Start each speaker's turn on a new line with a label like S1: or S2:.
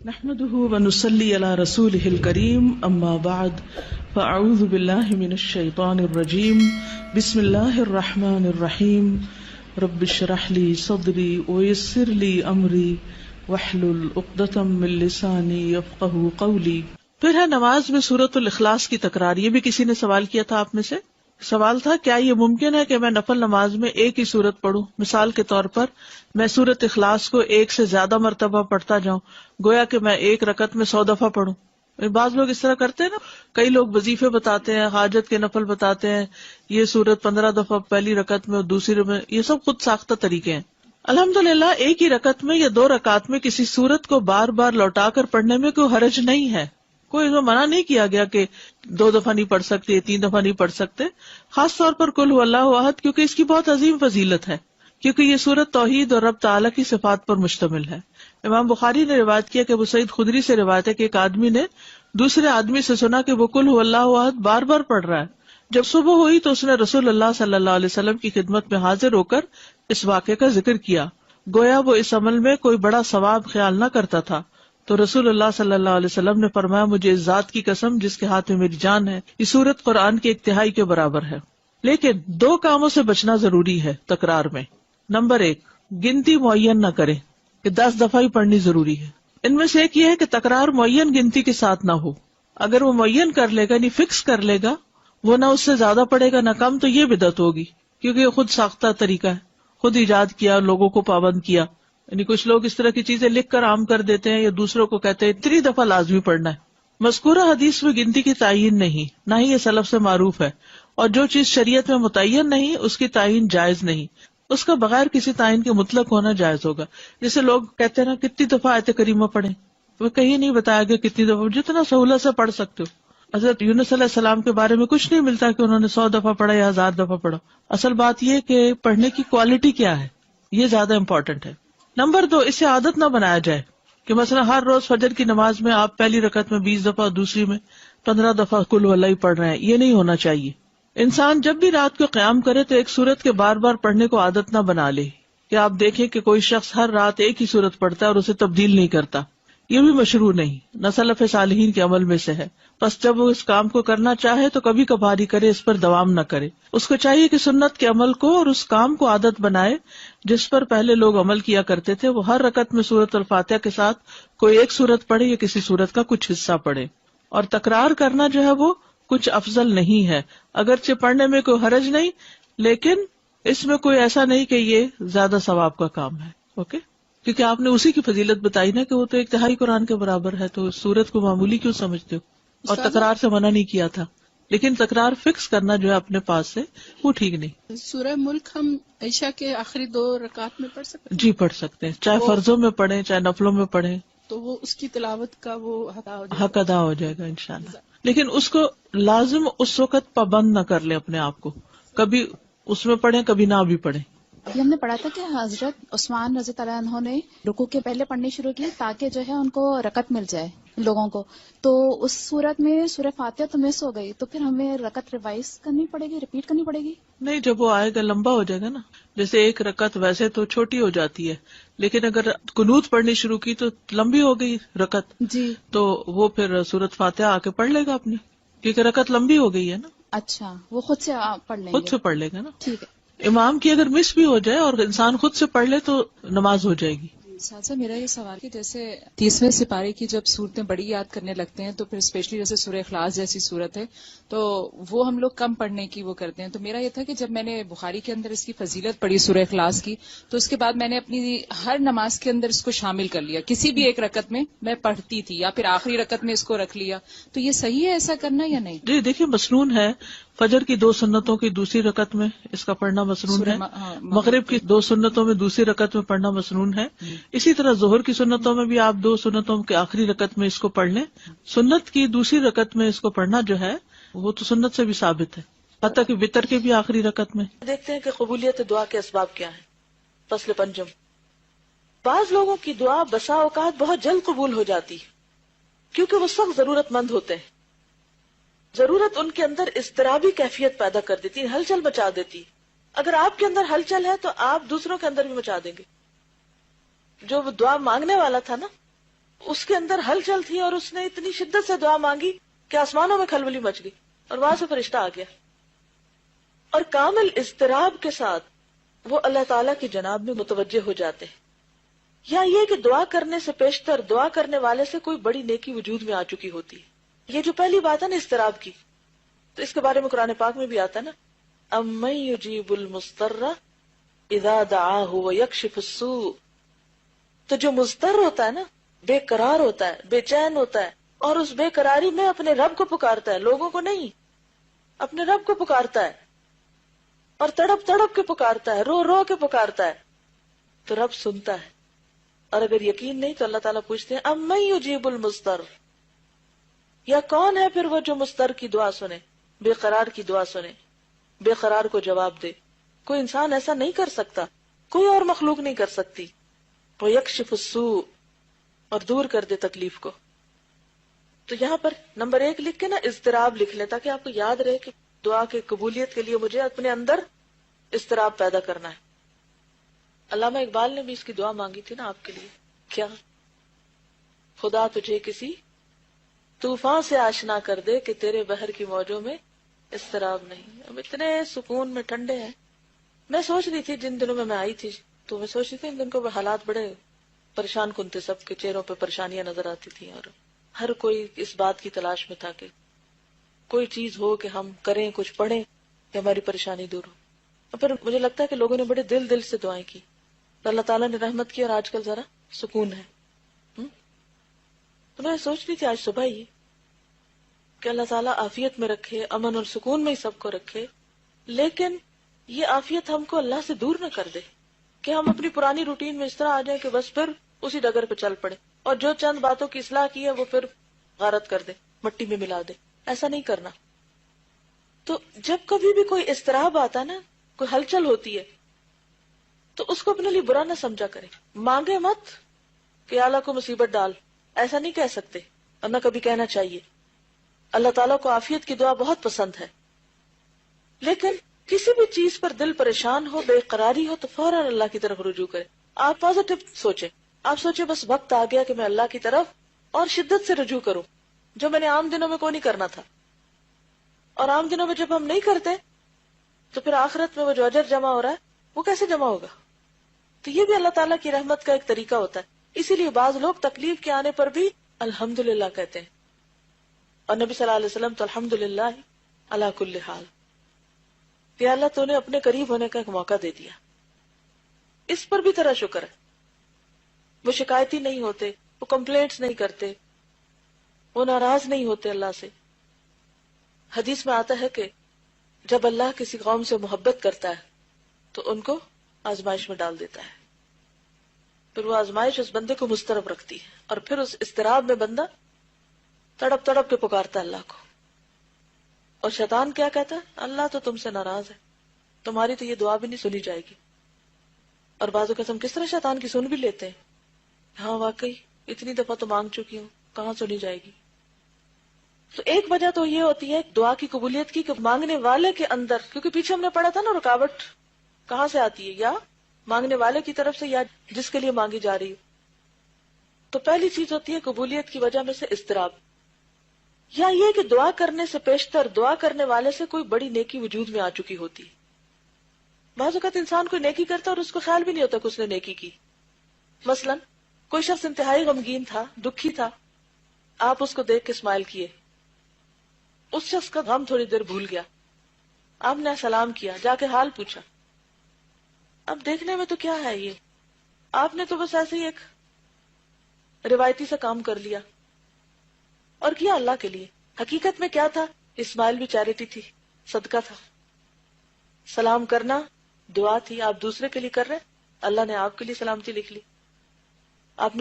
S1: نحمده ونصلي على رسوله الكريم اما بعد فاعوذ بالله من الشيطان الرجيم بسم الله الرحمن الرحيم رب اشرح لي صدري ويسر لي امري واحلل عقدة من لساني يفقهوا قولي۔ پھر ہے نماز میں سورۃ الاخلاص کی تکرار۔ یہ بھی کسی نے سوال کیا تھا آپ میں سے۔ سوال تھا کیا یہ ممکن ہے کہ میں نفل نماز میں ایک ہی سورت پڑھوں؟ مثال کے طور پر میں سورۃ اخلاص کو ایک سے زیادہ مرتبہ پڑھتا جاؤں، گویا کہ میں ایک رکعت میں 100 دفعہ پڑھوں۔ بعض لوگ اس طرح کرتے ہیں نا، کئی لوگ وظیفے بتاتے ہیں، حاجت کے نفل بتاتے ہیں، یہ سورت 15 دفعہ پہلی رکعت میں اور دوسری میں، یہ سب خود ساختہ طریقے ہیں۔ الحمدللہ ایک ہی رکعت میں یا 2 رکعت میں کسی سورت کو بار بار لوٹا کر پڑھنے میں کوئی حرج نہیں ہے، کوئی اس میں منع نہیں کیا گیا کہ 2 دفعہ نہیں پڑھ سکتے، 3 دفعہ نہیں پڑھ سکتے۔ خاص طور پر قل هو اللہ احد، کیونکہ اس کی بہت عظیم فضیلت ہے، کیونکہ یہ سورت توحید اور رب تعالیٰ کی صفات پر مشتمل ہے۔ امام بخاری نے روایت کیا کہ ابو سعید خدری سے روایت ہے کہ ایک آدمی نے دوسرے آدمی سے سنا کہ وہ قل هو اللہ احد بار بار پڑھ رہا ہے۔ جب صبح ہوئی تو اس نے رسول اللہ صلی اللہ علیہ وسلم کی خدمت میں حاضر ہو کر اس واقعے کا ذکر کیا، گویا وہ اس عمل میں کوئی بڑا ثواب خیال نہ کرتا تھا۔ تو رسول اللہ صلی اللہ علیہ وسلم نے فرمایا، مجھے اس ذات کی قسم جس کے ہاتھ میں میری جان ہے، یہ سورت قرآن کی 1/3 کے برابر ہے۔ لیکن 2 کاموں سے بچنا ضروری ہے تکرار میں۔ نمبر 1، گنتی معین نہ کریں کہ 10 دفعہ ہی پڑھنی ضروری ہے۔ ان میں سے ایک یہ ہے کہ تکرار معین گنتی کے ساتھ نہ ہو۔ اگر وہ معین کر لے گا، یعنی فکس کر لے گا، وہ نہ اس سے زیادہ پڑھے گا نہ کم، تو یہ بدعت ہوگی، کیونکہ یہ خود ساختہ طریقہ ہے، خود ایجاد کیا، لوگوں کو پابند کیا۔ یعنی کچھ لوگ اس طرح کی چیزیں لکھ کر عام کر دیتے ہیں یا دوسروں کو کہتے ہیں 3 دفعہ لازمی پڑھنا ہے۔ مذکورہ حدیث میں گنتی کی تعین نہیں، نہ ہی یہ سلف سے معروف ہے، اور جو چیز شریعت میں متعین نہیں اس کی تعین جائز نہیں، اس کا بغیر کسی تعین کے مطلق ہونا جائز ہوگا۔ جیسے لوگ کہتے ہیں نا کتنی دفعہ آیت کریمہ پڑھیں، وہ کہیں نہیں بتایا گیا کتنی دفعہ، جتنا سہولت سے پڑھ سکتے ہو۔ حضرت یونس علیہ السلام کے بارے میں کچھ نہیں ملتا کہ انہوں نے 100 دفعہ پڑھا یا 1000 دفعہ پڑھا۔ اصل بات یہ کہ پڑھنے کی کوالٹی کیا ہے، یہ زیادہ امپورٹنٹ ہے۔ نمبر 2، اسے عادت نہ بنایا جائے کہ مثلا ہر روز فجر کی نماز میں آپ پہلی رکعت میں 20 دفعہ، دوسری میں 15 دفعہ قل هو اللہ پڑھ رہے ہیں، یہ نہیں ہونا چاہیے۔ انسان جب بھی رات کو قیام کرے تو ایک سورت کے بار بار پڑھنے کو عادت نہ بنا لے کہ آپ دیکھیں کہ کوئی شخص ہر رات ایک ہی سورت پڑھتا ہے اور اسے تبدیل نہیں کرتا، یہ بھی مشروع نہیں، نہ سلف صالحین کے عمل میں سے ہے۔ بس جب وہ اس کام کو کرنا چاہے تو کبھی کبھار ہی کرے، اس پر دوام نہ کرے۔ اس کو چاہیے کہ سنت کے عمل کو اور اس کام کو عادت بنائے جس پر پہلے لوگ عمل کیا کرتے تھے۔ وہ ہر رکعت میں سورۃ الفاتحہ کے ساتھ کوئی ایک سورت پڑھے یا کسی سورت کا کچھ حصہ پڑھے، اور تکرار کرنا جو ہے وہ کچھ افضل نہیں ہے، اگرچہ پڑھنے میں کوئی حرج نہیں، لیکن اس میں کوئی ایسا نہیں کہ یہ زیادہ ثواب کا کام ہے۔ اوکے، کیونکہ آپ نے اسی کی فضیلت بتائی نا کہ وہ تو 1/3 قرآن کے برابر ہے، تو سورت کو معمولی کیوں سمجھتے ہو؟ اور تکرار سے منع نہیں کیا تھا، لیکن تکرار فکس کرنا جو ہے اپنے پاس سے وہ ٹھیک نہیں۔
S2: سورہ ملک ہم عشاء کے آخری 2 رکعت میں پڑھ سکتے ہیں؟
S1: جی پڑھ سکتے ہیں، چاہے فرضوں میں پڑھیں چاہے نفلوں میں پڑھیں،
S2: تو وہ اس کی تلاوت کا وہ
S1: حق ادا ہو جائے گا انشاءاللہ۔ لیکن اس کو لازم اس وقت پابند نہ کر لیں اپنے آپ کو، کبھی اس میں پڑھیں کبھی نہ بھی پڑھیں۔
S3: ابھی ہم نے پڑھا تھا کہ حضرت عثمان رضی اللہ عنہ نے رکوع کے پہلے پڑھنی شروع کی تاکہ جو ہے ان کو رکعت مل جائے لوگوں کو، تو اس صورت میں سورہ فاتحہ تو مس ہو گئی، تو پھر ہمیں رکعت ریوائز کرنی پڑے گی، ریپیٹ کرنی پڑے گی؟
S1: نہیں، جب وہ آئے گا لمبا ہو جائے گا نا، جیسے ایک رکعت ویسے تو چھوٹی ہو جاتی ہے، لیکن اگر قنوت پڑھنی شروع کی تو لمبی ہو گئی رکعت،
S3: جی،
S1: تو وہ پھر سورۃ فاتحہ آ کے پڑھ لے گا اپنی، کیونکہ رکعت لمبی ہو گئی ہے نا۔
S3: اچھا، وہ خود سے پڑھ لیں گے؟
S1: خود سے پڑھ لے گا نا،
S3: ٹھیک ہے۔
S1: امام کی اگر مس بھی ہو جائے اور انسان خود سے پڑھ لے تو نماز ہو جائے گی۔
S4: ساتھ میرا یہ سوال کہ جیسے 30ویں سپارے کی جب صورتیں بڑی یاد کرنے لگتے ہیں تو پھر اسپیشلی جیسے سورہ اخلاص جیسی صورت ہے تو وہ ہم لوگ کم پڑھنے کی وہ کرتے ہیں، تو میرا یہ تھا کہ جب میں نے بخاری کے اندر اس کی فضیلت پڑھی سورہ اخلاص کی تو اس کے بعد میں نے اپنی ہر نماز کے اندر اس کو شامل کر لیا، کسی بھی ایک رکعت میں میں پڑھتی تھی یا پھر آخری رکعت میں اس کو رکھ لیا، تو یہ صحیح ہے ایسا کرنا یا نہیں؟
S1: جی دیکھیے، مسنون ہے، فجر کی 2 سنتوں کی دوسری رکعت میں اس کا پڑھنا مسنون ہے، مغرب کی 2 سنتوں میں دوسری رکعت میں پڑھنا مسنون ہے، اسی طرح ظہر کی سنتوں میں بھی آپ 2 سنتوں کے آخری رکعت میں اس کو پڑھ لیں، سنت کی دوسری رکعت میں اس کو پڑھنا جو ہے وہ تو سنت سے بھی ثابت ہے، حتیٰ کہ وتر کے بھی آخری رکعت میں۔ دیکھتے ہیں کہ قبولیت دعا کے اسباب کیا ہیں۔ فصل پنجم، بعض لوگوں کی دعا بسا اوقات بہت جلد قبول ہو جاتی کیونکہ وہ سخت ضرورت مند ہوتے ہیں، ضرورت ان کے اندر اضطرابی کیفیت پیدا کر دیتی، ہلچل مچا دیتی۔ اگر آپ کے اندر ہلچل ہے تو آپ دوسروں کے اندر بھی مچا دیں گے۔ جو وہ دعا مانگنے والا تھا نا، اس کے اندر ہلچل تھی اور اس نے اتنی شدت سے دعا مانگی کہ آسمانوں میں کھلبلی مچ گئی اور وہاں سے فرشتہ آ گیا. اور کامل اضطراب کے ساتھ وہ اللہ تعالیٰ کی جناب میں متوجہ ہو جاتے ہیں. یا یہ کہ دعا کرنے سے پیشتر دعا کرنے والے سے کوئی بڑی نیکی وجود میں آ چکی ہوتی ہے. یہ جو پہلی بات ہے نا اضطراب کی، تو اس کے بارے میں قرآن پاک میں بھی آتا ہے نا، امن یجیب المضطر اذا دعاہ ویکشف السوء. تو جو مضطر ہوتا ہے نا، بے قرار ہوتا ہے، بے چین ہوتا ہے، اور اس بے قراری میں اپنے رب کو پکارتا ہے، لوگوں کو نہیں، اپنے رب کو پکارتا ہے اور تڑپ تڑپ کے پکارتا ہے، رو رو کے پکارتا ہے، تو رب سنتا ہے. اور اگر یقین نہیں تو اللہ تعالیٰ پوچھتے ہیں امن یجیب المضطر، یا کون ہے پھر وہ جو مضطر کی دعا سنے، بے قرار کی دعا سنے، بے قرار کو جواب دے. کوئی انسان ایسا نہیں کر سکتا، کوئی اور مخلوق نہیں کر سکتی. وَيَكْشِفُ السُّوءَ، اور دور کر دے تکلیف کو. تو یہاں پر نمبر 1 لکھ کے نا اضطراب لکھ لیں، تاکہ آپ کو یاد رہے کہ دعا کی قبولیت کے لیے مجھے اپنے اندر اضطراب پیدا کرنا ہے. علامہ اقبال نے بھی اس کی دعا مانگی تھی نا آپ کے لیے. کیا؟ خدا تجھے کسی طوفان سے آشنا کر دے کہ تیرے بحر کی موجوں میں اضطراب نہیں. اب اتنے سکون میں ٹھنڈے ہیں. میں سوچ رہی تھی جن دنوں میں میں آئی تھی، تو میں سوچ رہی تھی ان دن کو حالات بڑے پریشان کن تھے، سب کے چہروں پہ پریشانیاں نظر آتی تھیں، اور ہر کوئی اس بات کی تلاش میں تھا کہ کوئی چیز ہو کہ ہم کریں، کچھ پڑھیں کہ ہماری پریشانی دور ہو. اور پھر مجھے لگتا ہے کہ لوگوں نے بڑے دل سے دعائیں کی، تو اللہ تعالیٰ نے رحمت کی، اور آج کل ذرا سکون ہے. تو میں سوچ رہی تھی آج صبح ہی کہ اللہ تعالیٰ عافیت میں رکھے، امن اور سکون میں ہی سب کو رکھے، لیکن یہ عافیت ہم کو اللہ سے دور نہ کر دے کہ ہم اپنی پرانی روٹین میں اس طرح آ جائیں کہ بس پھر اسی ڈگر پہ چل پڑے، اور جو چند باتوں کی اصلاح کی ہے وہ پھر غارت کر دے، مٹی میں ملا دے. ایسا نہیں کرنا. تو جب کبھی بھی کوئی اضطراب آتا نا، کوئی ہلچل ہوتی ہے، تو اس کو اپنے لیے برا نہ سمجھا کرے. مانگے مت کہ اللہ کو مصیبت ڈال، ایسا نہیں کہہ سکتے، اور نہ کبھی کہنا چاہیے. اللہ تعالیٰ کو عافیت کی دعا بہت پسند ہے، لیکن کسی بھی چیز پر دل پریشان ہو، بے قراری ہو، تو فوراً اللہ کی طرف رجوع کرے. آپ پازیٹو سوچیں، آپ سوچیں بس وقت آ گیا کہ میں اللہ کی طرف اور شدت سے رجوع کروں، جو میں نے عام دنوں میں کو نہیں کرنا تھا. اور عام دنوں میں جب ہم نہیں کرتے تو پھر آخرت میں وہ جو اجر جمع ہو رہا ہے وہ کیسے جمع ہوگا؟ تو یہ بھی اللہ تعالیٰ کی رحمت کا ایک طریقہ ہوتا ہے. اسی لیے بعض لوگ تکلیف کے آنے پر بھی الحمدللہ کہتے ہیں، اور نبی صلی اللہ علیہ وسلم تو الحمدللہ علی کل حال، کہ اللہ تو نے اپنے قریب ہونے کا ایک موقع دے دیا. اس پر بھی تیرا شکر ہے. وہ شکایتی نہیں ہوتے، وہ کمپلینٹس نہیں کرتے، وہ ناراض نہیں ہوتے اللہ سے. حدیث میں آتا ہے کہ جب اللہ کسی قوم سے محبت کرتا ہے تو ان کو آزمائش میں ڈال دیتا ہے، پھر وہ آزمائش اس بندے کو مضطرب رکھتی ہے، اور پھر اس اضطراب میں بندہ تڑپ تڑپ کے پکارتا ہے اللہ کو. اور شیطان کیا کہتا ہے؟ اللہ تو تم سے ناراض ہے، تمہاری تو یہ دعا بھی نہیں سنی جائے گی. اور بعض اوقات ہم کس طرح شیطان کی سن بھی لیتے ہیں. ہاں واقعی اتنی دفعہ تو مانگ چکی ہوں، کہاں سنی جائے گی. تو ایک وجہ تو یہ ہوتی ہے دعا کی قبولیت کی کہ مانگنے والے کے اندر، کیونکہ پیچھے ہم نے پڑھا تھا نا رکاوٹ کہاں سے آتی ہے، یا مانگنے والے کی طرف سے یا جس کے لیے مانگی جا رہی. تو پہلی چیز ہوتی ہے قبولیت کی وجہ میں سے اضطراب، یا یہ کہ دعا کرنے سے پیشتر دعا کرنے والے سے کوئی بڑی نیکی وجود میں آ چکی ہوتی. بعض اوقات انسان کوئی نیکی کرتا اور اس کو خیال بھی نہیں ہوتا کہ اس نے نیکی کی. مثلا کوئی شخص انتہائی غمگین تھا، دکھی تھا، آپ اس کو دیکھ کے اسمائل کیے، اس شخص کا غم تھوڑی دیر بھول گیا، آپ نے سلام کیا، جا کے حال پوچھا. اب دیکھنے میں تو کیا ہے یہ، آپ نے تو بس ایسے ہی ایک روایتی سا کام کر لیا اور کیا اللہ کے لیے. حقیقت میں کیا تھا؟ اسمائل بھی چیریٹی تھی، صدقہ تھا. سلام کرنا دعا تھی، آپ دوسرے کے لیے کر رہے، اللہ نے آپ کے لیے سلامتی لکھ لی. آپ نے